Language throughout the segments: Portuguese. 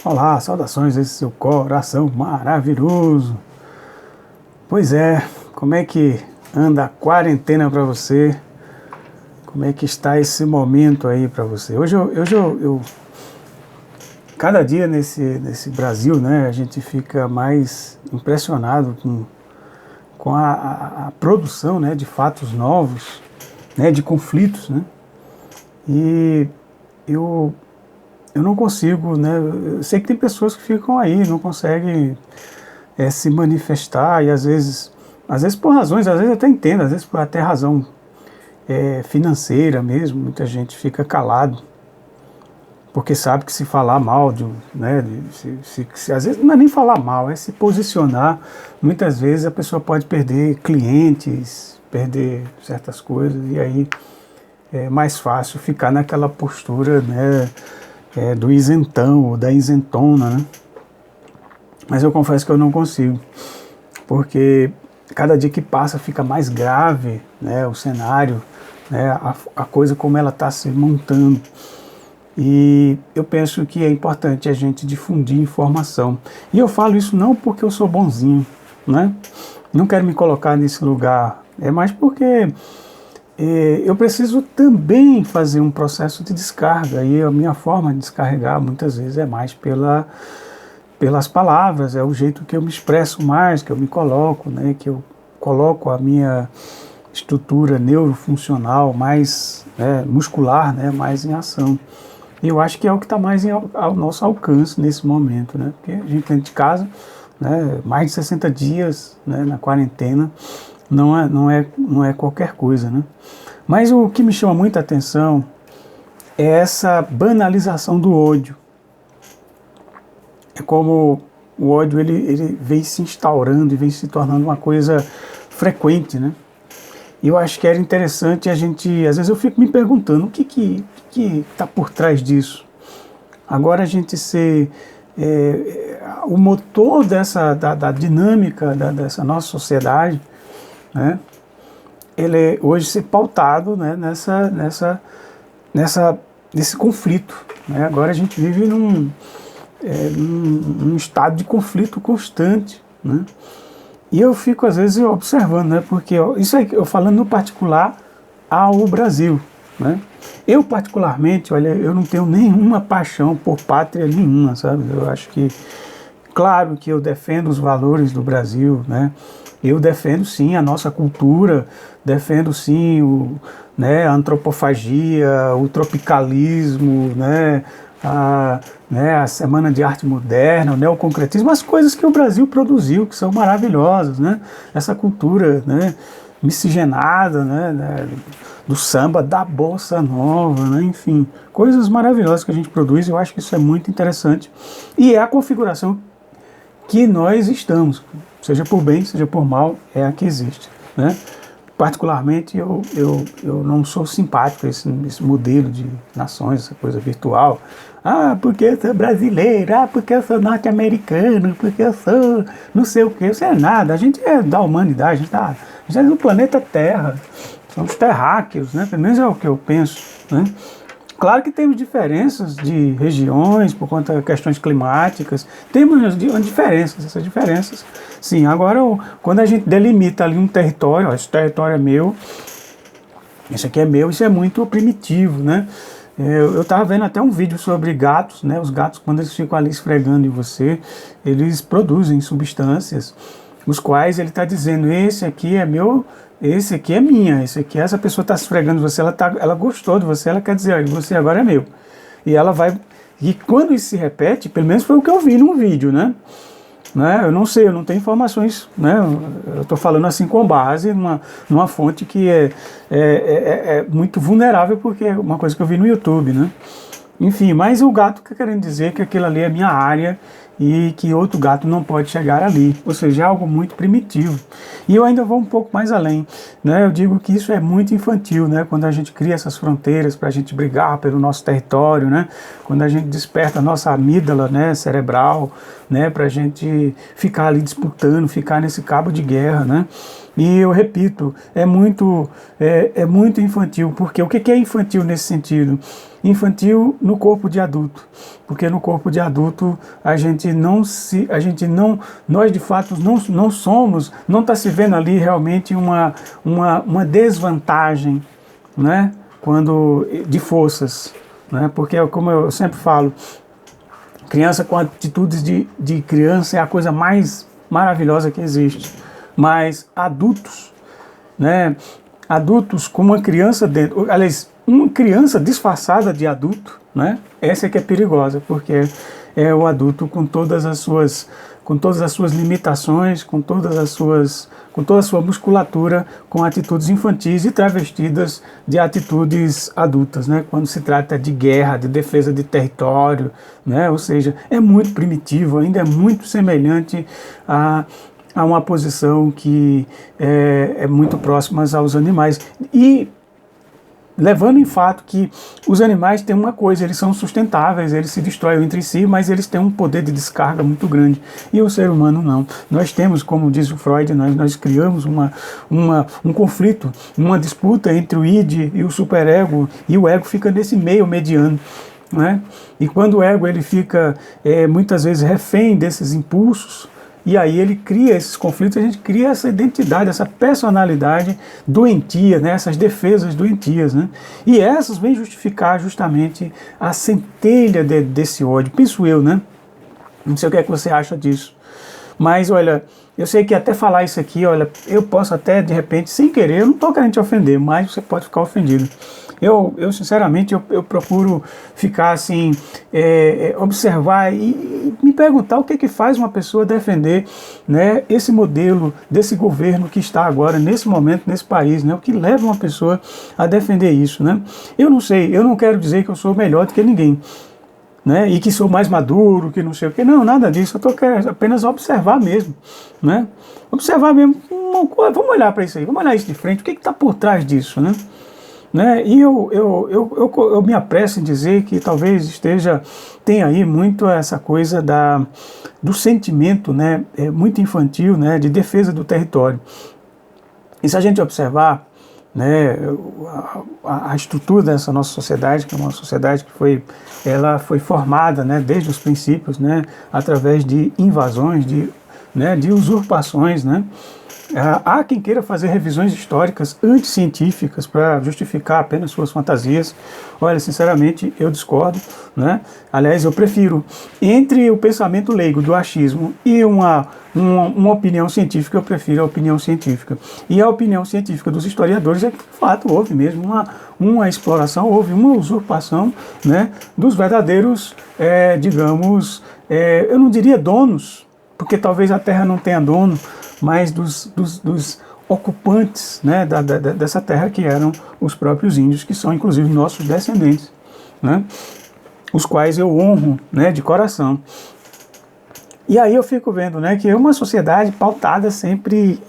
Olá, saudações a esse seu coração maravilhoso. Pois é, como é que anda a quarentena para você? Como é que está esse momento aí para você? Hoje cada dia nesse Brasil, né, a gente fica mais impressionado com a produção, né, de fatos novos, né, de conflitos, né? E eu eu não consigo, né? Eu sei que tem pessoas que ficam aí, não conseguem se manifestar e às vezes por razões, às vezes eu até entendo, às vezes por até razão financeira mesmo, muita gente fica calado porque sabe que se falar mal de um, né, às vezes não é nem falar mal, é se posicionar. Muitas vezes a pessoa pode perder clientes, perder certas coisas e aí é mais fácil ficar naquela postura, né, do isentão ou da isentona, né? Mas eu confesso que eu não consigo, porque cada dia que passa fica mais grave, né, o cenário, né, a coisa como ela está se montando. E eu penso que é importante a gente difundir informação. E eu falo isso não porque eu sou bonzinho, né? Não quero me colocar nesse lugar, é mais porque eu preciso também fazer um processo de descarga. E a minha forma de descarregar muitas vezes é mais pelas palavras, é o jeito que eu me expresso mais, que eu me coloco, né? Que eu coloco a minha estrutura neurofuncional mais muscular, né? Mais em ação. E eu acho que é o que está mais ao nosso alcance nesse momento, né? Porque a gente dentro de casa, né, mais de 60 dias, né, na quarentena, não é qualquer coisa, né? Mas o que me chama muita atenção é essa banalização do ódio. É como o ódio ele vem se instaurando e vem se tornando uma coisa frequente, né? E eu acho que era interessante a gente, às vezes eu fico me perguntando o que está por trás disso. Agora a gente ser o motor da dinâmica dessa nossa sociedade, né? Ele é hoje ser pautado, né, nesse conflito, né? Agora a gente vive num estado de conflito constante, né? E eu fico às vezes observando, né? Porque isso aí eu falando no particular ao Brasil, né? Eu particularmente, olha, eu não tenho nenhuma paixão por pátria nenhuma, sabe? Eu acho que, claro que eu defendo os valores do Brasil, né? Eu defendo sim a nossa cultura, defendo sim a antropofagia, o tropicalismo, né? A Semana de Arte Moderna, o neoconcretismo, as coisas que o Brasil produziu, que são maravilhosas, né? Essa cultura, né, miscigenada, né, do samba, da bossa nova, né, enfim, coisas maravilhosas que a gente produz. Eu acho que isso é muito interessante e é a configuração que nós estamos, seja por bem, seja por mal, é a que existe, né? Particularmente eu não sou simpático a esse modelo de nações, essa coisa virtual. Ah, porque eu sou brasileiro, ah, porque eu sou norte-americano, porque eu sou não sei o que, isso é nada, a gente é da humanidade, a gente é do planeta Terra, somos terráqueos, né? Pelo menos é o que eu penso, né? Claro que temos diferenças de regiões por conta de questões climáticas, temos diferenças, essas diferenças, sim. Agora, quando a gente delimita ali um território, ó, esse território é meu, esse aqui é meu, isso é muito primitivo, né? Eu estava vendo até um vídeo sobre gatos, né? Os gatos, quando eles ficam ali esfregando em você, eles produzem substâncias, os quais ele está dizendo, esse aqui é meu, esse aqui é minha, esse aqui, essa pessoa está esfregando você, ela gostou de você, ela quer dizer, olha, você agora é meu. E ela vai, e quando isso se repete, pelo menos foi o que eu vi num vídeo, né? Eu não sei, eu não tenho informações, né? Eu estou falando assim com base numa fonte que é muito vulnerável, porque é uma coisa que eu vi no YouTube, né? Enfim, mas o gato está querendo dizer que aquilo ali é minha área e que outro gato não pode chegar ali, ou seja, é algo muito primitivo. E eu ainda vou um pouco mais além, né? Eu digo que isso é muito infantil, né? Quando a gente cria essas fronteiras para a gente brigar pelo nosso território, né? Quando a gente desperta a nossa amígdala, né, cerebral, né, para a gente ficar ali disputando, ficar nesse cabo de guerra, né? E eu repito, é muito infantil, porque o que é infantil nesse sentido? Infantil no corpo de adulto, porque no corpo de adulto nós de fato não somos, não está se vendo ali realmente uma desvantagem, né, de forças, né, porque como eu sempre falo, criança com atitudes de criança é a coisa mais maravilhosa que existe, mas adultos, né, adultos com uma criança dentro, aliás, uma criança disfarçada de adulto, né, essa é que é perigosa, porque é o adulto com todas as suas limitações, com toda a sua musculatura, com atitudes infantis e travestidas de atitudes adultas, né? Quando se trata de guerra, de defesa de território, né? Ou seja, é muito primitivo, ainda é muito semelhante a uma posição que é muito próxima aos animais. E levando em fato que os animais têm uma coisa, eles são sustentáveis, eles se destroem entre si, mas eles têm um poder de descarga muito grande. E o ser humano não. Nós temos, como diz o Freud, nós criamos um conflito, uma disputa entre o id e o superego, e o ego fica nesse meio mediano, né? E quando o ego ele fica muitas vezes refém desses impulsos, e aí ele cria esses conflitos, a gente cria essa identidade, essa personalidade doentia, né? Essas defesas doentias, né? E essas vêm justificar justamente a centelha desse ódio, penso eu, né? Não sei o que é que você acha disso. Mas olha, eu sei que até falar isso aqui, olha, eu posso até de repente, sem querer, eu não estou querendo te ofender, mas você pode ficar ofendido. Eu sinceramente, eu procuro ficar assim, observar e me perguntar o que faz uma pessoa defender, né, esse modelo desse governo que está agora, nesse momento, nesse país, né, o que leva uma pessoa a defender isso, né? Eu não sei, eu não quero dizer que eu sou melhor do que ninguém, né, e que sou mais maduro, que não sei o que, não, nada disso, eu estou querendo apenas observar mesmo, né? Observar mesmo, vamos olhar para isso aí, vamos olhar isso de frente, o que está por trás disso, né? Né? E eu me apresso em dizer que talvez tenha aí muito essa coisa do sentimento, né, muito infantil, né, de defesa do território. E se a gente observar, né, a estrutura dessa nossa sociedade, que é uma sociedade que ela foi formada, né, desde os princípios, né, através de invasões, de usurpações, né? Há quem queira fazer revisões históricas anticientíficas para justificar apenas suas fantasias. Olha, sinceramente, eu discordo, né? Aliás, eu prefiro, entre o pensamento leigo do achismo e uma opinião científica, eu prefiro a opinião científica. E a opinião científica dos historiadores é que, de fato, houve mesmo uma exploração, houve uma usurpação, né, dos verdadeiros, digamos, eu não diria donos, porque talvez a terra não tenha dono, mas dos ocupantes, né, dessa terra, que eram os próprios índios, que são inclusive nossos descendentes, né, os quais eu honro, né, de coração. E aí eu fico vendo, né, que é uma sociedade pautada sempre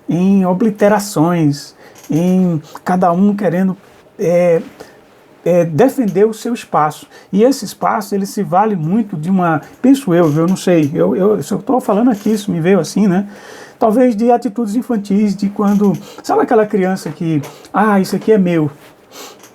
em obliterações, em cada um querendo defender o seu espaço. E esse espaço, ele se vale muito de penso eu não sei, se eu estou falando aqui, isso me veio assim, né? Talvez de atitudes infantis, de quando, sabe aquela criança que, isso aqui é meu,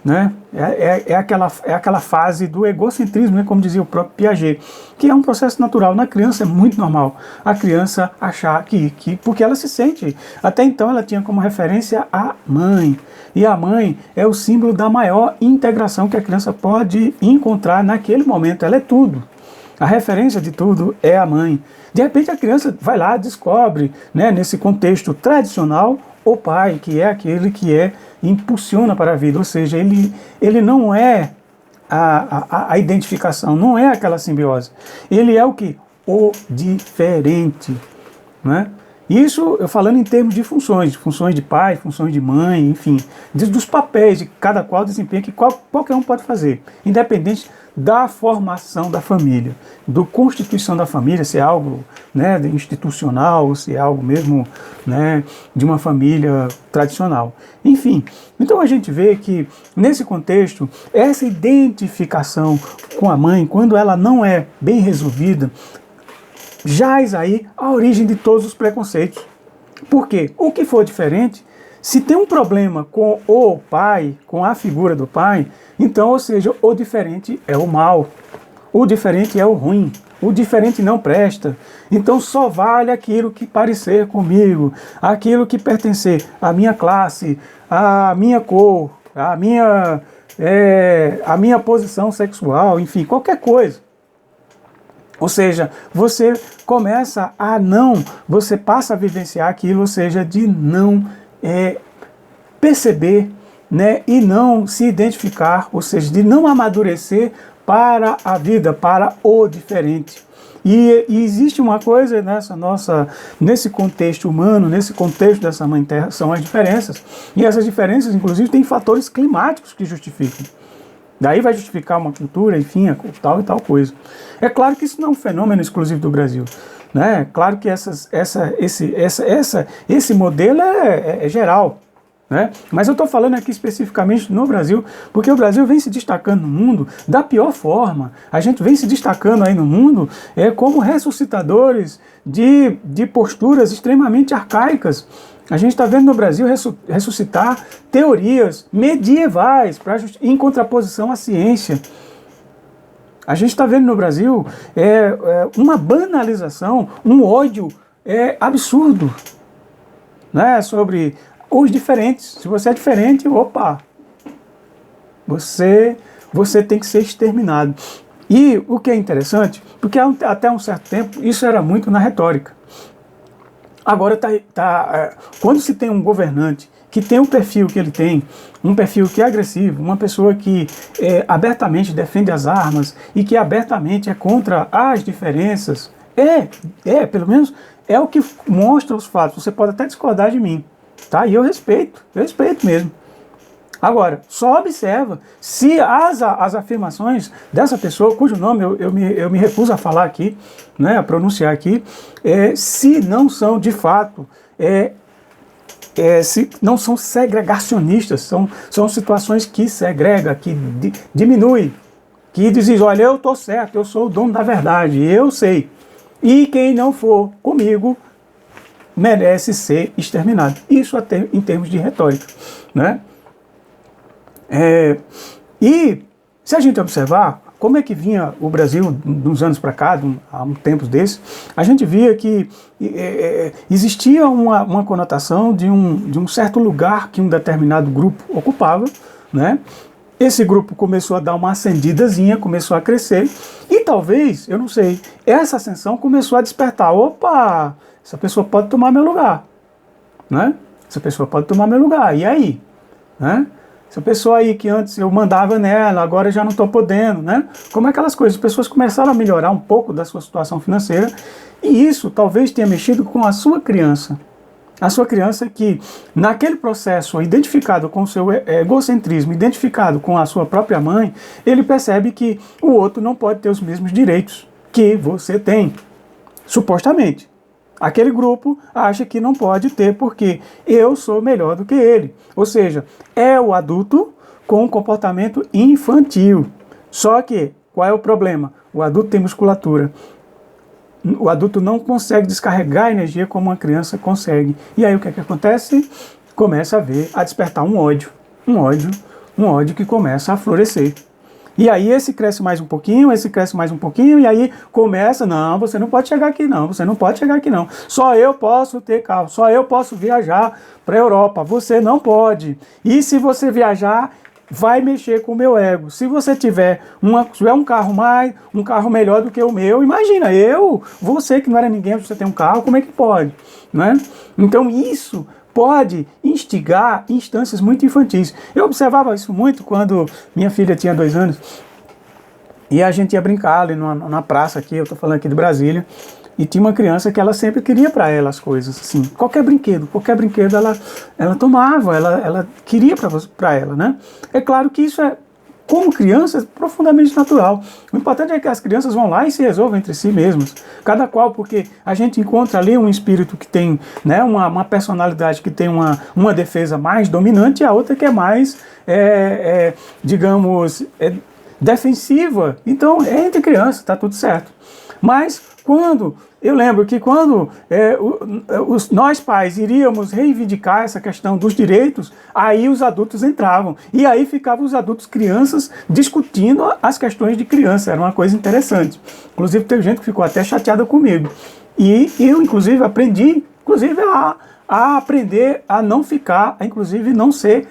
né? É aquela fase do egocentrismo, né? Como dizia o próprio Piaget, que é um processo natural. Na criança é muito normal a criança achar que porque ela se sente, até então ela tinha como referência a mãe, e a mãe é o símbolo da maior integração que a criança pode encontrar naquele momento. Ela é tudo, a referência de tudo é a mãe. De repente a criança vai lá, descobre, né, nesse contexto tradicional, o pai, que é aquele que impulsiona para a vida, ou seja, ele não é a identificação, não é aquela simbiose, ele é o que? O diferente, né? Isso eu falando em termos de funções de pai, funções de mãe, enfim, dos papéis de cada qual desempenha, que qualquer um pode fazer, independente da formação da família, da constituição da família, se é algo, né, institucional, se é algo mesmo, né, de uma família tradicional. Enfim, então a gente vê que nesse contexto, essa identificação com a mãe, quando ela não é bem resolvida, jaz aí a origem de todos os preconceitos. Por quê? O que for diferente, se tem um problema com o pai, com a figura do pai, então, ou seja, o diferente é o mal, o diferente é o ruim, o diferente não presta. Então só vale aquilo que parecer comigo, aquilo que pertencer à minha classe, à minha cor, à minha posição sexual, enfim, qualquer coisa. Ou seja, você começa a você passa a vivenciar aquilo, ou seja, de não perceber, né, e não se identificar, ou seja, de não amadurecer para a vida, para o diferente. E existe uma coisa nesse contexto humano, nesse contexto dessa Mãe Terra, são as diferenças. E essas diferenças, inclusive, têm fatores climáticos que justificam. Daí vai justificar uma cultura, enfim, tal e tal coisa. É claro que isso não é um fenômeno exclusivo do Brasil, né? É claro que esse modelo é geral, né? Mas eu estou falando aqui especificamente no Brasil, porque o Brasil vem se destacando no mundo da pior forma. A gente vem se destacando aí no mundo como ressuscitadores de posturas extremamente arcaicas. A gente está vendo no Brasil ressuscitar teorias medievais em contraposição à ciência. A gente está vendo no Brasil uma banalização, um ódio absurdo, né, sobre os diferentes. Se você é diferente, opa, você tem que ser exterminado. E o que é interessante, porque até um certo tempo isso era muito na retórica. Agora, quando se tem um governante que tem o perfil que ele tem, um perfil que é agressivo, uma pessoa que abertamente defende as armas e que abertamente é contra as diferenças, pelo menos é o que mostra os fatos. Você pode até discordar de mim, tá? E eu respeito mesmo. Agora, só observa se as afirmações dessa pessoa, cujo nome eu me recuso a falar aqui, né, a pronunciar aqui, se não são de fato, se não são segregacionistas, são situações que segrega, que diminui, que dizem, olha, eu estou certo, eu sou o dono da verdade, eu sei. E quem não for comigo merece ser exterminado. Isso até em termos de retórica, né? E se a gente observar como é que vinha o Brasil dos anos para cá, há um tempo desses, a gente via que existia uma conotação de um certo lugar que um determinado grupo ocupava, né? Esse grupo começou a dar uma ascendidazinha, começou a crescer, e talvez, eu não sei, essa ascensão começou a despertar, opa, essa pessoa pode tomar meu lugar, né? Essa pessoa pode tomar meu lugar, e aí? Né? Essa pessoa aí que antes eu mandava nela, agora eu já não estou podendo, né? Como é aquelas coisas, as pessoas começaram a melhorar um pouco da sua situação financeira, e isso talvez tenha mexido com a sua criança. A sua criança que, naquele processo, identificado com o seu egocentrismo, identificado com a sua própria mãe, ele percebe que o outro não pode ter os mesmos direitos que você tem, supostamente. Aquele grupo acha que não pode ter porque eu sou melhor do que ele. Ou seja, é o adulto com um comportamento infantil. Só que, qual é o problema? O adulto tem musculatura. O adulto não consegue descarregar a energia como uma criança consegue. E aí o que é que acontece? Começa a despertar um ódio que começa a florescer. E aí esse cresce mais um pouquinho, esse cresce mais um pouquinho, e aí começa, não, você não pode chegar aqui não, você não pode chegar aqui não. Só eu posso ter carro, só eu posso viajar para a Europa, você não pode. E se você viajar, vai mexer com o meu ego. Se você tiver um carro melhor do que o meu, imagina, você que não era ninguém, você tem um carro, como é que pode? Né? Então isso pode instigar instâncias muito infantis. Eu observava isso muito quando minha filha tinha 2 anos e a gente ia brincar ali na praça aqui, eu estou falando aqui de Brasília, e tinha uma criança que ela sempre queria para ela as coisas, assim, qualquer brinquedo ela tomava, ela queria para ela, né? É claro que isso como criança, é profundamente natural. O importante é que as crianças vão lá e se resolvam entre si mesmas. Cada qual, porque a gente encontra ali um espírito que tem, né, uma personalidade que tem uma defesa mais dominante e a outra que é mais, digamos, defensiva. Então, é entre crianças, está tudo certo. Mas, eu lembro que quando nós pais iríamos reivindicar essa questão dos direitos, aí os adultos entravam. E aí ficavam os adultos crianças discutindo as questões de criança. Era uma coisa interessante. Inclusive teve gente que ficou até chateada comigo. E eu, inclusive, aprendi a aprender a não ficar, a inclusive não ser,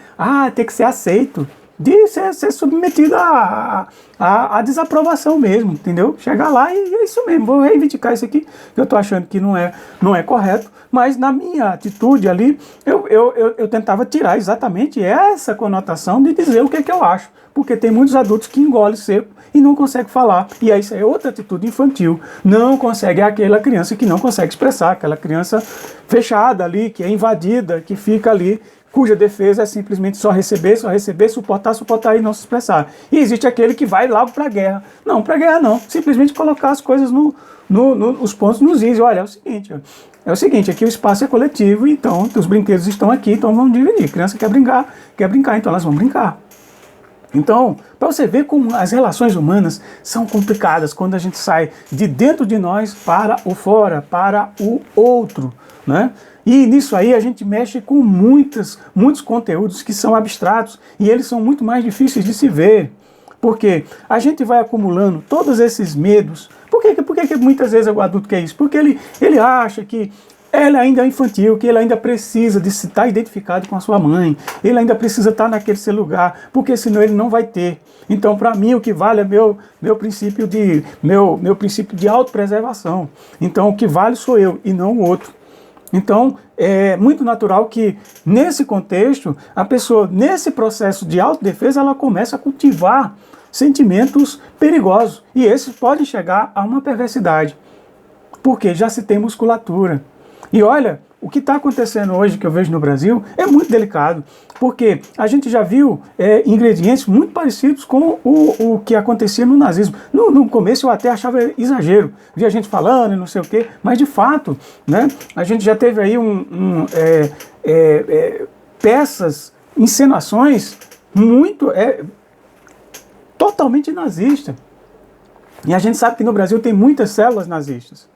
ter que ser aceito, de ser submetido à desaprovação mesmo, entendeu? Chegar lá e é isso mesmo, vou reivindicar isso aqui, que eu estou achando que não é correto, mas na minha atitude ali, eu tentava tirar exatamente essa conotação de dizer o que é que eu acho, porque tem muitos adultos que engolem seco e não conseguem falar, e aí isso é outra atitude infantil, não consegue, é aquela criança que não consegue expressar, aquela criança fechada ali, que é invadida, que fica ali, cuja defesa é simplesmente só receber, suportar e não se expressar. E existe aquele que vai logo para a guerra. Não, para a guerra não. Simplesmente colocar as coisas os pontos nos is. Olha, é o seguinte, aqui o espaço é coletivo, então os brinquedos estão aqui, então vamos dividir. A criança quer brincar, então elas vão brincar. Então, para você ver como as relações humanas são complicadas quando a gente sai de dentro de nós para o fora, para o outro, né? E nisso aí a gente mexe com muitos conteúdos que são abstratos e eles são muito mais difíceis de se ver. Porque a gente vai acumulando todos esses medos. Por que muitas vezes o adulto quer isso? Porque ele acha que ele ainda é infantil, que ele ainda precisa de estar identificado com a sua mãe, ele ainda precisa estar naquele seu lugar, porque senão ele não vai ter. Então, para mim, o que vale é meu princípio de autopreservação. Então, o que vale sou eu e não o outro. Então, é muito natural que, nesse contexto, a pessoa, nesse processo de autodefesa, ela começa a cultivar sentimentos perigosos. E esses podem chegar a uma perversidade, porque já se tem musculatura. E olha, o que está acontecendo hoje, que eu vejo no Brasil, é muito delicado, porque a gente já viu ingredientes muito parecidos com o que acontecia no nazismo. No começo eu até achava exagero, via gente falando e não sei o quê, mas de fato, né, a gente já teve aí peças, encenações muito, totalmente nazistas. E a gente sabe que no Brasil tem muitas células nazistas,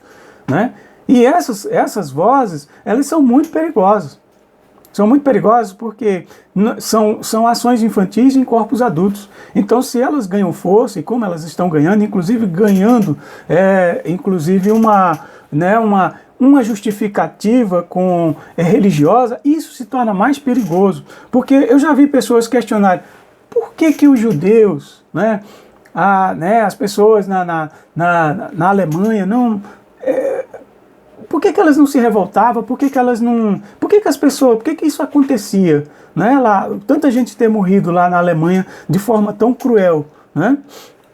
né? E essas vozes, elas são muito perigosas. São muito perigosas porque são ações infantis em corpos adultos. Então, se elas ganham força, e como elas estão ganhando, inclusive ganhando uma justificativa religiosa, isso se torna mais perigoso. Porque eu já vi pessoas questionarem por que os judeus, as pessoas na Alemanha não... Por que elas não se revoltavam? Por que isso acontecia? Né? Tanta gente ter morrido lá na Alemanha de forma tão cruel. Né?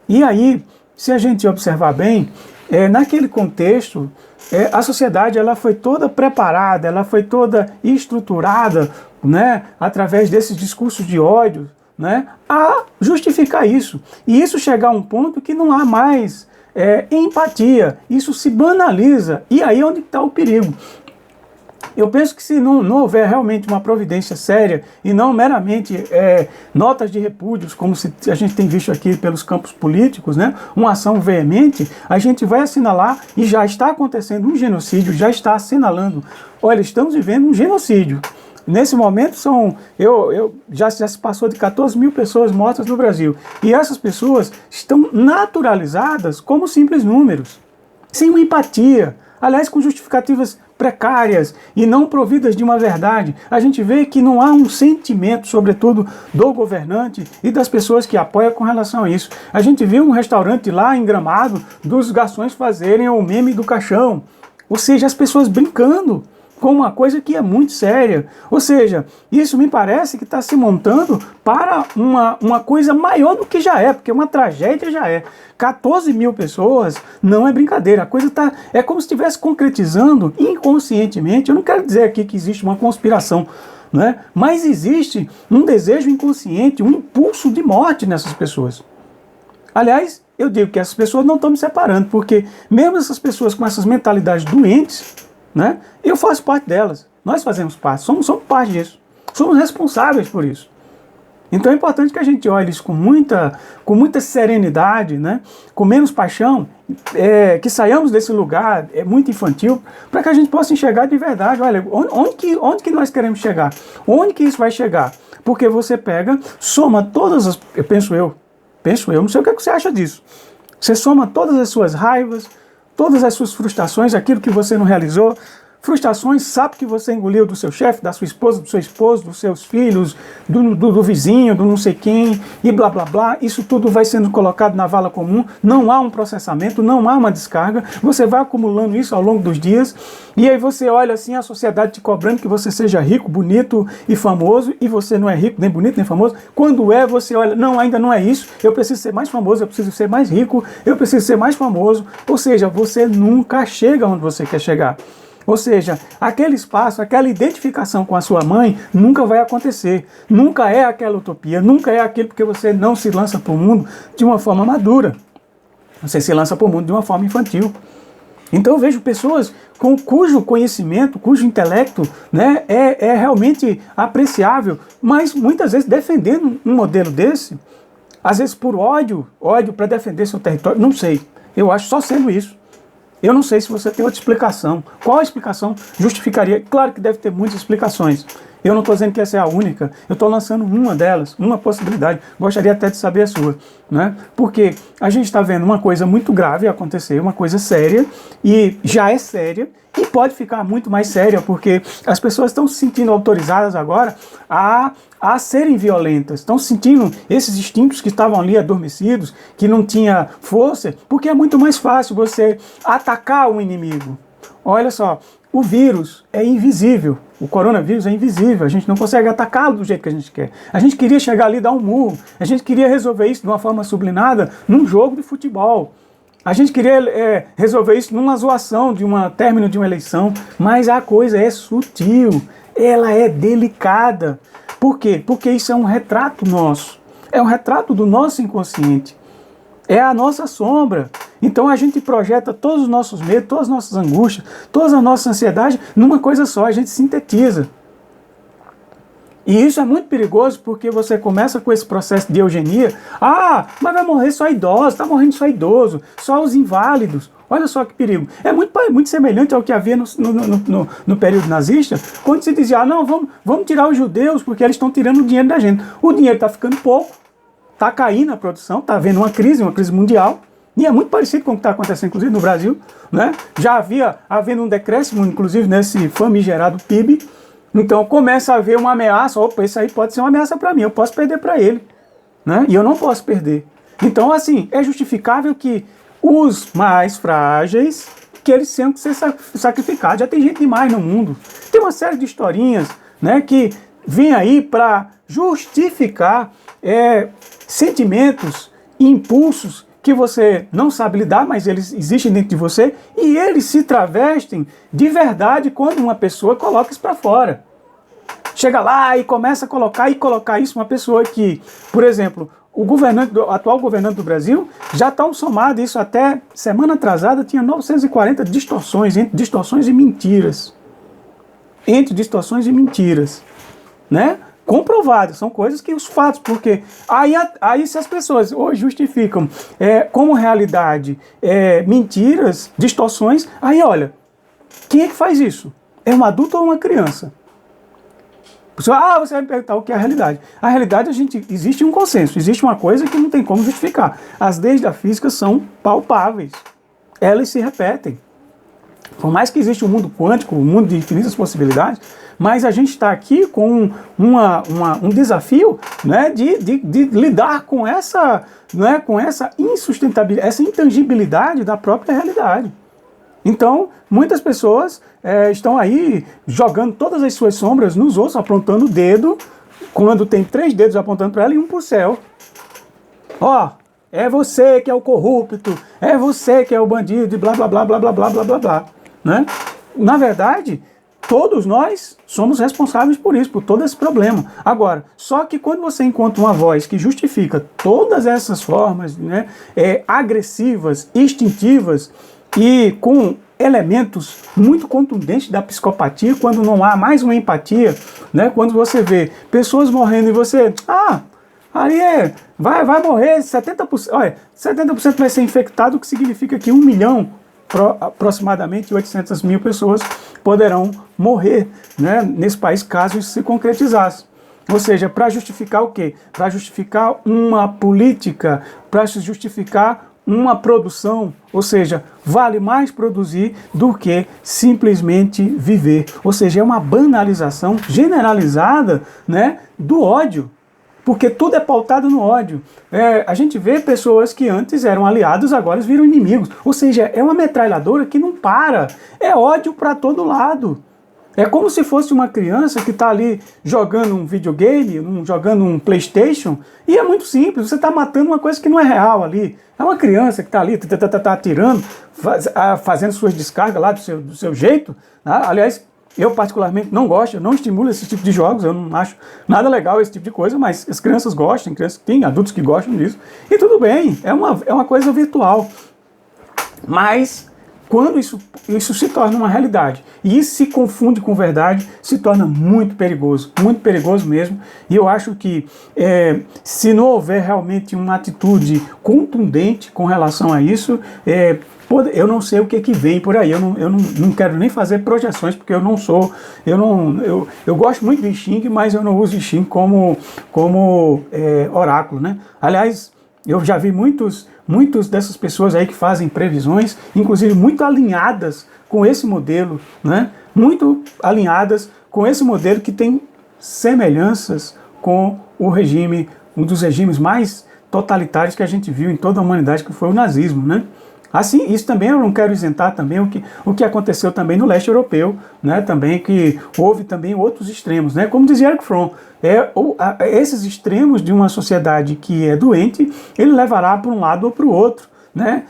E aí, se a gente observar bem, naquele contexto, a sociedade ela foi toda preparada, ela foi toda estruturada, né, através desses discursos de ódio, né, a justificar isso. E isso chegar a um ponto que não há mais empatia, isso se banaliza, e aí é onde está o perigo. Eu penso que se não houver realmente uma providência séria e não meramente notas de repúdios, como a gente tem visto aqui pelos campos políticos, né, uma ação veemente, a gente vai assinalar, e já está acontecendo um genocídio, já está assinalando, olha, estamos vivendo um genocídio. Nesse momento já se passou de 14 mil pessoas mortas no Brasil. E essas pessoas estão naturalizadas como simples números, sem uma empatia, aliás, com justificativas precárias e não providas de uma verdade. A gente vê que não há um sentimento, sobretudo do governante e das pessoas que apoiam com relação a isso. A gente viu um restaurante lá em Gramado dos garçons fazerem o meme do caixão, ou seja, as pessoas brincando com uma coisa que é muito séria. Ou seja, isso me parece que está se montando para uma coisa maior do que já é, porque uma tragédia já é. 14 mil pessoas não é brincadeira, a coisa é como se estivesse concretizando inconscientemente. Eu não quero dizer aqui que existe uma conspiração, né? Mas existe um desejo inconsciente, um impulso de morte nessas pessoas. Aliás, eu digo que essas pessoas não estão me separando, porque mesmo essas pessoas com essas mentalidades doentes, né, eu faço parte delas, nós fazemos parte, somos parte disso, somos responsáveis por isso. Então é importante que a gente olhe isso com muita serenidade, né, com menos paixão que saiamos desse lugar muito infantil, para que a gente possa enxergar de verdade, olha, onde que nós queremos chegar? Onde que isso vai chegar? Porque você pega, soma todas as... Penso eu, não sei o que você acha disso. Você soma todas as suas raivas, todas as suas frustrações, aquilo que você não realizou, frustrações, sabe que você engoliu do seu chefe, da sua esposa, do seu esposo, dos seus filhos, do vizinho, do não sei quem, e blá blá blá. Isso tudo vai sendo colocado na vala comum, não há um processamento, não há uma descarga, você vai acumulando isso ao longo dos dias, e aí você olha assim a sociedade te cobrando que você seja rico, bonito e famoso, e você não é rico, nem bonito, nem famoso. Quando você olha, não, ainda não é isso, eu preciso ser mais famoso, eu preciso ser mais rico, eu preciso ser mais famoso, ou seja, você nunca chega onde você quer chegar. Ou seja, aquele espaço, aquela identificação com a sua mãe nunca vai acontecer. Nunca é aquela utopia, nunca é aquilo porque você não se lança para o mundo de uma forma madura. Você se lança para o mundo de uma forma infantil. Então eu vejo pessoas cujo conhecimento, cujo intelecto, né, é realmente apreciável, mas muitas vezes defendendo um modelo desse, às vezes por ódio para defender seu território, não sei. Eu acho só sendo isso. Eu não sei se você tem outra explicação. Qual a explicação justificaria? Claro que deve ter muitas explicações. Eu não estou dizendo que essa é a única. Eu estou lançando uma delas, uma possibilidade. Gostaria até de saber a sua, né? Porque a gente está vendo uma coisa muito grave acontecer, uma coisa séria, e já é séria, e pode ficar muito mais séria, porque as pessoas estão se sentindo autorizadas agora a serem violentas, estão sentindo esses instintos que estavam ali adormecidos, que não tinha força, porque é muito mais fácil você atacar um inimigo. Olha só, o vírus é invisível, o coronavírus é invisível, a gente não consegue atacá-lo do jeito que a gente quer. A gente queria chegar ali e dar um murro, a gente queria resolver isso de uma forma sublinada num jogo de futebol. A gente queria resolver isso numa zoação de término de uma eleição, mas a coisa é sutil, ela é delicada. Por quê? Porque isso é um retrato nosso, é um retrato do nosso inconsciente, é a nossa sombra. Então a gente projeta todos os nossos medos, todas as nossas angústias, toda a nossa ansiedade numa coisa só, a gente sintetiza. E isso é muito perigoso porque você começa com esse processo de eugenia. Ah, mas vai morrer só idoso, está morrendo só idoso, só os inválidos. Olha só que perigo. É muito semelhante ao que havia no período nazista, quando se dizia, não, vamos tirar os judeus porque eles estão tirando o dinheiro da gente. O dinheiro está ficando pouco, está caindo a produção, está havendo uma crise mundial, e é muito parecido com o que está acontecendo, inclusive, no Brasil, né? Já havendo um decréscimo, inclusive, nesse famigerado PIB. Então começa a haver uma ameaça, opa, isso aí pode ser uma ameaça para mim, eu posso perder para ele, né? E eu não posso perder. Então, assim, é justificável que os mais frágeis, que eles tenham que ser sacrificados. Já tem gente demais no mundo. Tem uma série de historinhas, né, que vem aí para justificar sentimentos e impulsos que você não sabe lidar, mas eles existem dentro de você, e eles se travestem de verdade quando uma pessoa coloca isso para fora. Chega lá e começa a colocar isso, uma pessoa que, por exemplo, o atual governante do Brasil já está somado, isso até semana atrasada tinha 940 distorções, entre distorções e mentiras. Entre distorções e mentiras, né? Comprovadas, são coisas que os fatos, porque aí se as pessoas hoje justificam como realidade mentiras, distorções, aí olha, quem é que faz isso? É um adulto ou uma criança? Você vai me perguntar o que é a realidade. A realidade, existe um consenso, existe uma coisa que não tem como justificar. As leis da física são palpáveis, elas se repetem. Por mais que exista um mundo quântico, um mundo de infinitas possibilidades, mas a gente está aqui com um desafio, né, de lidar com essa insustentabilidade, essa intangibilidade da própria realidade. Então, muitas pessoas estão aí jogando todas as suas sombras nos outros, apontando o dedo, quando tem 3 dedos apontando para ela e um para o céu. É você que é o corrupto, é você que é o bandido, e blá, blá, blá, blá, blá, blá, blá, blá, blá, né? Na verdade, todos nós somos responsáveis por isso, por todo esse problema. Agora, só que quando você encontra uma voz que justifica todas essas formas, né, agressivas, instintivas e com elementos muito contundentes da psicopatia, quando não há mais uma empatia, né, quando você vê pessoas morrendo e você... ali vai morrer 70%, olha, 70% vai ser infectado, o que significa que 1 milhão, aproximadamente 800 mil pessoas poderão morrer, né, nesse país caso isso se concretizasse. Ou seja, para justificar o quê? Para justificar uma política, para justificar uma produção, ou seja, vale mais produzir do que simplesmente viver. Ou seja, é uma banalização generalizada, né, do ódio, porque tudo é pautado no ódio. A gente vê pessoas que antes eram aliados, agora viram inimigos. Ou seja, é uma metralhadora que não para, é ódio para todo lado. É como se fosse uma criança que está ali jogando um videogame, jogando um PlayStation, e é muito simples, você está matando uma coisa que não é real ali. É uma criança que está ali, tá atirando, fazendo suas descargas lá do seu jeito. Tá? Aliás, eu particularmente não gosto, eu não estimulo esse tipo de jogos, eu não acho nada legal esse tipo de coisa, mas as crianças gostam, tem adultos que gostam disso, e tudo bem, é uma coisa virtual. Mas quando isso se torna uma realidade e isso se confunde com verdade, se torna muito perigoso mesmo. E eu acho que se não houver realmente uma atitude contundente com relação a isso, eu não sei o que vem por aí. Eu não quero nem fazer projeções, porque eu gosto muito de Xing, mas eu não uso Xing como oráculo, né? Aliás, eu já vi muitos dessas pessoas aí que fazem previsões, inclusive muito alinhadas com esse modelo, né? Muito alinhadas com esse modelo que tem semelhanças com o regime, um dos regimes mais totalitários que a gente viu em toda a humanidade, que foi o nazismo, né? Assim, isso também eu não quero isentar também o que aconteceu também no leste europeu, né? Também que houve também outros extremos, né? Como dizia Erich Fromm, esses extremos de uma sociedade que é doente, ele levará para um lado ou para o outro, né?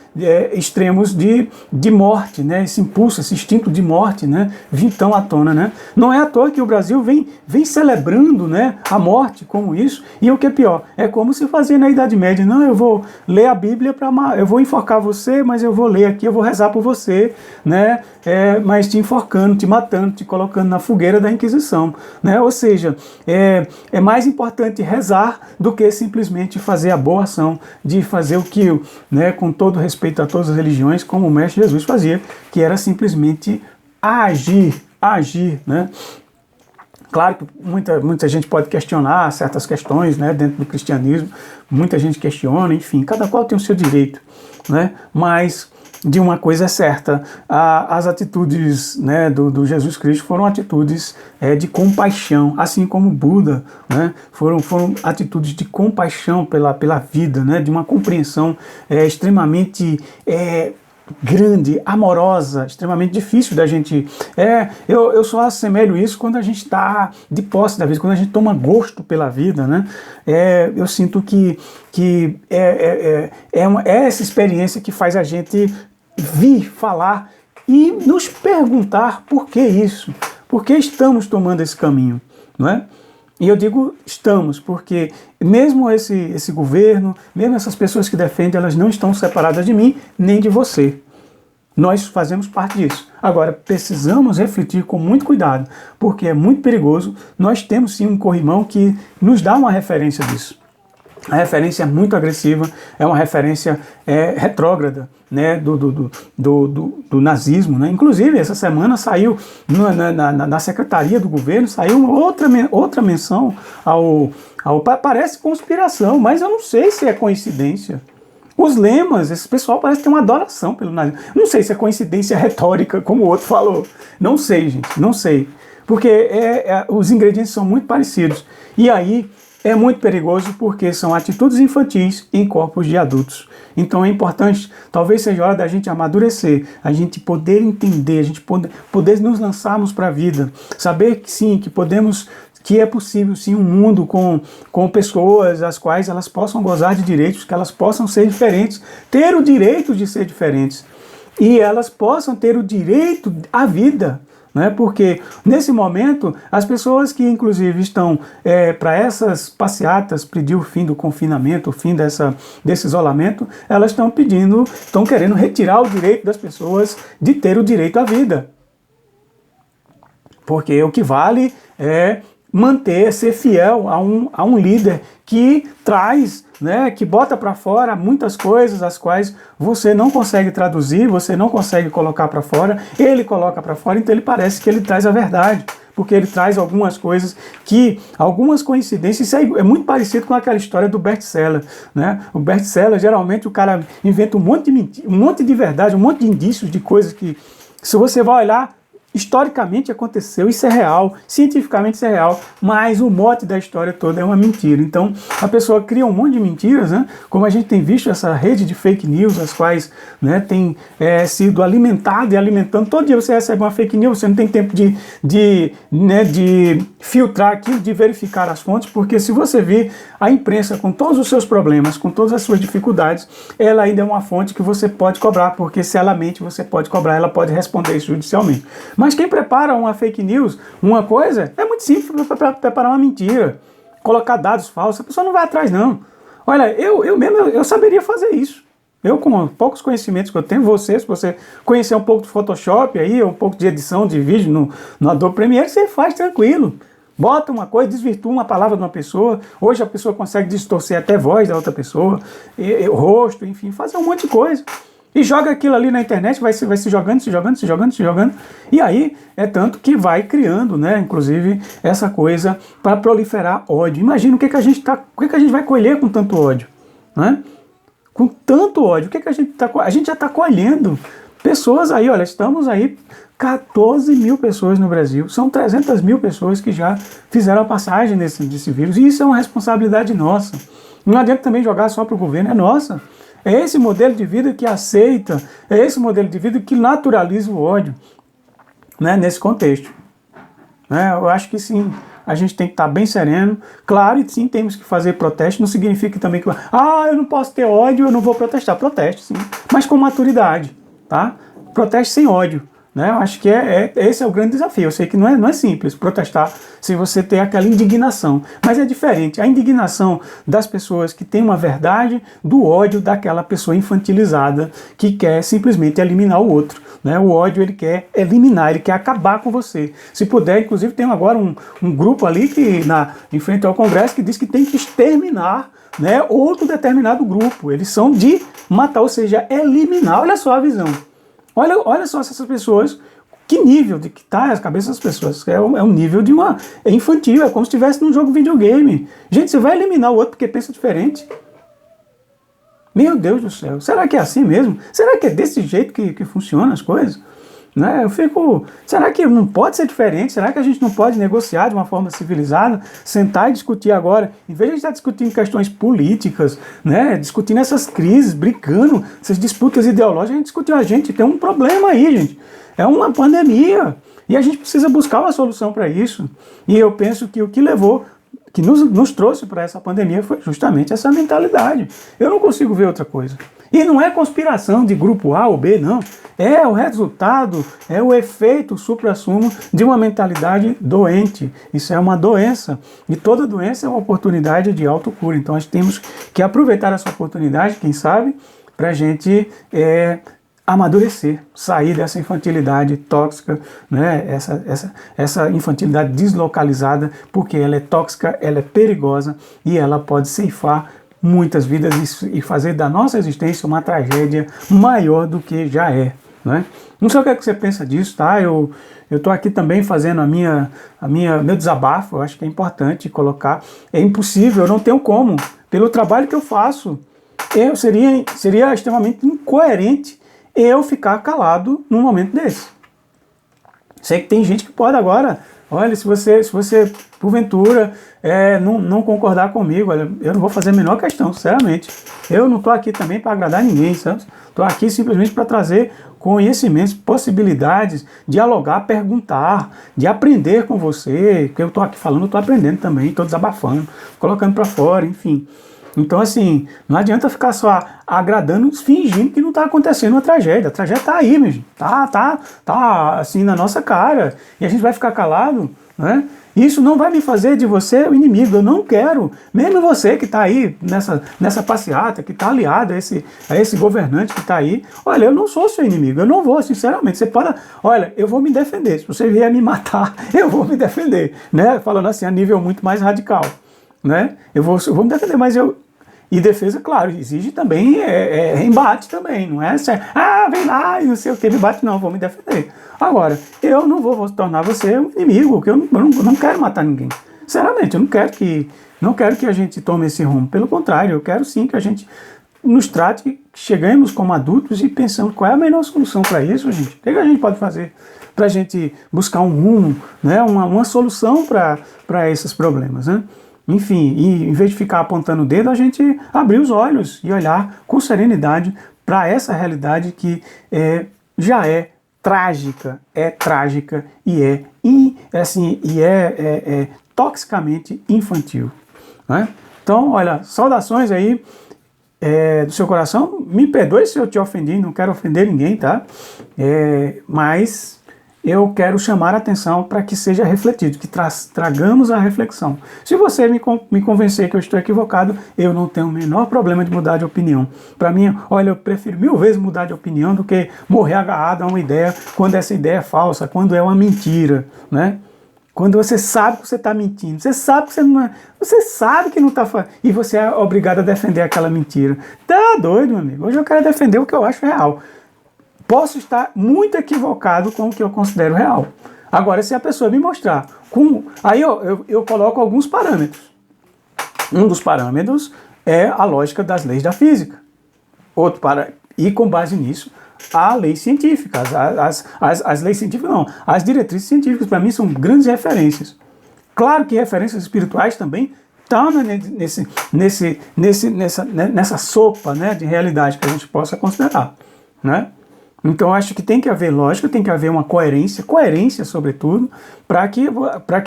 Extremos de morte, né? Esse impulso, esse instinto de morte, né? Vintão à tona, né? Não é à toa que o Brasil vem celebrando, né, a morte como isso, e o que é pior, é como se fazia na Idade Média. Não, eu vou ler a Bíblia eu vou enforcar você, mas eu vou ler aqui, eu vou rezar por você, né? Mas te enforcando, te matando, te colocando na fogueira da Inquisição, né? Ou seja, é mais importante rezar do que simplesmente fazer a boa ação de fazer o que, né, com todo respeito a todas as religiões, como o Mestre Jesus fazia, que era simplesmente agir, né? Claro que muita gente pode questionar certas questões, né, dentro do cristianismo, muita gente questiona, enfim, cada qual tem o seu direito, né? Mas de uma coisa é certa, as atitudes, né, do Jesus Cristo foram atitudes de compaixão, assim como Buda, né, foram atitudes de compaixão pela vida, né, de uma compreensão extremamente grande, amorosa, extremamente difícil da gente... Eu só assemelho isso quando a gente está de posse da vida, quando a gente toma gosto pela vida, né? Eu sinto que é essa experiência que faz a gente vir falar e nos perguntar por que isso, por que estamos tomando esse caminho, não é? E eu digo estamos, porque mesmo esse governo, mesmo essas pessoas que defendem, elas não estão separadas de mim, nem de você. Nós fazemos parte disso. Agora, precisamos refletir com muito cuidado, porque é muito perigoso. Nós temos sim um corrimão que nos dá uma referência disso. A referência é muito agressiva, é uma referência retrógrada, né, do nazismo, né? Inclusive, essa semana saiu na secretaria do governo, saiu outra menção parece conspiração, mas eu não sei se é coincidência. Os lemas, esse pessoal parece ter uma adoração pelo nazismo. Não sei se é coincidência retórica, como o outro falou. Não sei, gente, não sei. Porque os ingredientes são muito parecidos. E aí é muito perigoso porque são atitudes infantis em corpos de adultos. Então é importante, talvez seja hora da gente amadurecer, a gente poder entender, a gente poder nos lançarmos para a vida, saber que sim, que é possível sim um mundo com pessoas as quais elas possam gozar de direitos, que elas possam ser diferentes, ter o direito de ser diferentes, e elas possam ter o direito à vida. Né? Porque nesse momento as pessoas que inclusive estão para essas passeatas pedir o fim do confinamento, o fim desse isolamento, elas estão querendo retirar o direito das pessoas de ter o direito à vida. Porque o que vale é manter, ser fiel a um líder que traz, né, que bota para fora muitas coisas as quais você não consegue traduzir, você não consegue colocar para fora, ele coloca para fora, então ele parece que ele traz a verdade, porque ele traz algumas coisas que, algumas coincidências, isso aí é muito parecido com aquela história do best-seller, né? O best-seller, geralmente o cara inventa um monte de mentira, um monte de verdade, um monte de indícios de coisas que, se você vai olhar, historicamente aconteceu, isso é real, cientificamente isso é real, mas o mote da história toda é uma mentira. Então a pessoa cria um monte de mentiras, né? Como a gente tem visto essa rede de fake news, as quais, né, tem sido alimentada e alimentando. Todo dia você recebe uma fake news, você não tem tempo de filtrar aquilo, de verificar as fontes, porque se você vir a imprensa com todos os seus problemas, com todas as suas dificuldades, ela ainda é uma fonte que você pode cobrar, porque se ela mente, você pode cobrar, ela pode responder isso judicialmente. Mas quem prepara uma fake news, uma coisa, é muito simples para preparar uma mentira, colocar dados falsos, a pessoa não vai atrás não. Olha, eu saberia fazer isso. Eu, com poucos conhecimentos que eu tenho, se você conhecer um pouco do Photoshop, aí, um pouco de edição de vídeo no Adobe Premiere, você faz tranquilo. Bota uma coisa, desvirtua uma palavra de uma pessoa. Hoje a pessoa consegue distorcer até a voz da outra pessoa, o rosto, enfim, fazer um monte de coisa. E joga aquilo ali na internet, vai se jogando, se jogando, se jogando, se jogando. E aí é tanto que vai criando, né, inclusive, essa coisa para proliferar ódio. Imagina o que a gente vai colher com tanto ódio, né? Com tanto ódio, a gente já está colhendo pessoas aí, olha, estamos aí 14 mil pessoas no Brasil, são 300 mil pessoas que já fizeram a passagem desse vírus, e isso é uma responsabilidade nossa. Não adianta também jogar só para o governo, é nossa. É esse modelo de vida que aceita, é esse modelo de vida que naturaliza o ódio, né, nesse contexto. Né, eu acho que sim, a gente tem que estar bem sereno. Claro, e sim, temos que fazer protesto. Não significa também que, eu não posso ter ódio, eu não vou protestar. Proteste, sim, mas com maturidade, tá? Proteste sem ódio. Né? Eu acho que esse é o grande desafio. Eu sei que não é simples protestar se você tem aquela indignação, mas é diferente. A indignação das pessoas que têm uma verdade do ódio daquela pessoa infantilizada que quer simplesmente eliminar o outro. Né? O ódio ele quer eliminar, ele quer acabar com você. Se puder, inclusive tem agora um grupo ali que em frente ao Congresso que diz que tem que exterminar, né, outro determinado grupo. Eles são de matar, ou seja, eliminar. Olha só a visão. Olha só essas pessoas, que nível de que tá as cabeças das pessoas. É um nível é infantil, é como se estivesse num jogo videogame. Gente, você vai eliminar o outro porque pensa diferente? Meu Deus do céu, será que é assim mesmo? Será que é desse jeito que funcionam as coisas? Né? Será que não pode ser diferente? Será que a gente não pode negociar de uma forma civilizada, sentar e discutir agora, em vez de a gente estar discutindo questões políticas, né? Discutindo essas crises, brigando, essas disputas ideológicas, a gente discutir, a gente tem um problema aí, gente. É uma pandemia e a gente precisa buscar uma solução para isso. E eu penso que o que levou, que nos trouxe para essa pandemia foi justamente essa mentalidade. Eu não consigo ver outra coisa. E não é conspiração de grupo A ou B, não. É o resultado, é o efeito suprassumo de uma mentalidade doente. Isso é uma doença. E toda doença é uma oportunidade de autocura. Então nós temos que aproveitar essa oportunidade, quem sabe, para a gente amadurecer, sair dessa infantilidade tóxica, né? essa infantilidade deslocalizada, porque ela é tóxica, ela é perigosa e ela pode ceifar muitas vidas e fazer da nossa existência uma tragédia maior do que já é. Né? Não sei o que é que você pensa disso, tá? Eu estou aqui também fazendo meu desabafo. Eu acho que é importante colocar. É impossível, eu não tenho como. Pelo trabalho que eu faço, seria extremamente incoerente eu ficar calado num momento desse. Sei que tem gente que pode agora. Olha, se você porventura não concordar comigo, olha, eu não vou fazer a menor questão, sinceramente. Eu não estou aqui também para agradar ninguém, sabe? Estou aqui simplesmente para trazer conhecimentos, possibilidades, dialogar, perguntar, de aprender com você. Porque eu estou aqui falando, eu estou aprendendo também, estou desabafando, colocando para fora, enfim. Então, assim, não adianta ficar só agradando, fingindo que não está acontecendo uma tragédia. A tragédia está aí, meu gente. Tá assim na nossa cara. E a gente vai ficar calado, né? Isso não vai me fazer de você o inimigo. Eu não quero. Mesmo você que está aí nessa passeata, que está aliado a esse governante que está aí. Olha, eu não sou seu inimigo. Eu não vou, sinceramente. Você pode... Olha, eu vou me defender. Se você vier me matar, eu vou me defender. Né? Falando assim, a nível muito mais radical. Né? Eu vou me defender, mas eu... E defesa, claro, exige também embate também, não é certo? Ah, vem lá e não sei o que, me bate, não, vou me defender. Agora, eu não vou tornar você um inimigo, porque eu não quero matar ninguém. Sinceramente, eu não quero que a gente tome esse rumo. Pelo contrário, eu quero sim que a gente nos trate, cheguemos como adultos e pensamos qual é a melhor solução para isso, gente. O que a gente pode fazer para a gente buscar um rumo, né, uma solução para esses problemas, né? Enfim, e em vez de ficar apontando o dedo, a gente abrir os olhos e olhar com serenidade para essa realidade que já é trágica e é toxicamente infantil. Né? Então, olha, saudações aí do seu coração. Me perdoe se eu te ofendi, não quero ofender ninguém, tá? Mas eu quero chamar a atenção para que seja refletido, que tragamos a reflexão. Se você me convencer que eu estou equivocado, eu não tenho o menor problema de mudar de opinião. Para mim, olha, eu prefiro 1000 vezes mudar de opinião do que morrer agarrado a uma ideia quando essa ideia é falsa, quando é uma mentira, né? Quando você sabe que você está mentindo, você sabe que você não é, você sabe que não está falando, e você é obrigado a defender aquela mentira. Tá doido, meu amigo? Hoje eu quero defender o que eu acho real. Posso estar muito equivocado com o que eu considero real. Agora, se a pessoa me mostrar, aí eu coloco alguns parâmetros. Um dos parâmetros é a lógica das leis da física. E com base nisso, a lei científica. As leis científicas não, as diretrizes científicas para mim são grandes referências. Claro que referências espirituais também estão nessa sopa, né, de realidade que a gente possa considerar, né? Então, acho que tem que haver lógica, tem que haver uma coerência sobretudo, para que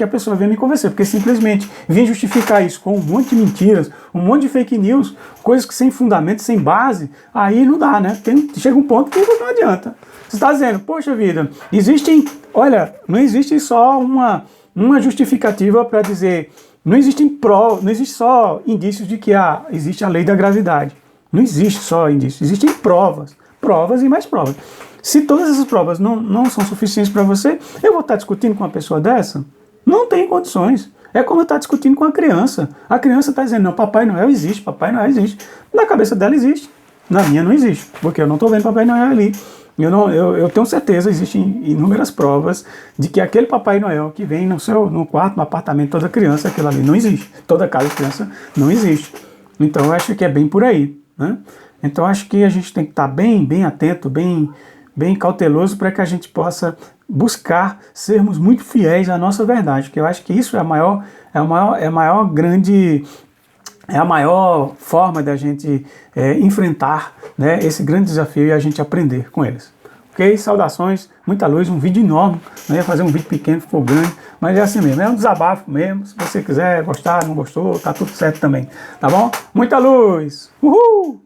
a pessoa venha me convencer. Porque simplesmente vir justificar isso com um monte de mentiras, um monte de fake news, coisas que sem fundamento, sem base, aí não dá, né? Chega um ponto que não adianta. Você está dizendo, poxa vida, não existe só uma justificativa para dizer, não existe só indícios de que existe a lei da gravidade. Não existe só indícios, existem provas e mais provas. Se todas essas provas não são suficientes para você, eu vou estar discutindo com uma pessoa dessa? Não tem condições. É como eu estar discutindo com a criança. A criança está dizendo, não, Papai Noel existe. Na cabeça dela existe. Na minha não existe, porque eu não estou vendo Papai Noel ali. Eu tenho certeza, existem inúmeras provas de que aquele Papai Noel que vem no quarto, no apartamento, toda criança, aquilo ali não existe. Toda casa de criança não existe. Então eu acho que é bem por aí, né? Então acho que a gente tem que estar bem atento, bem cauteloso para que a gente possa buscar sermos muito fiéis à nossa verdade, porque eu acho que isso é a maior forma da gente enfrentar, né, esse grande desafio e a gente aprender com eles. Ok? Saudações, muita luz, um vídeo enorme, não ia fazer um vídeo pequeno, ficou grande, mas é assim mesmo, é um desabafo mesmo. Se você quiser gostar, não gostou, tá tudo certo também, tá bom? Muita luz! Uhul!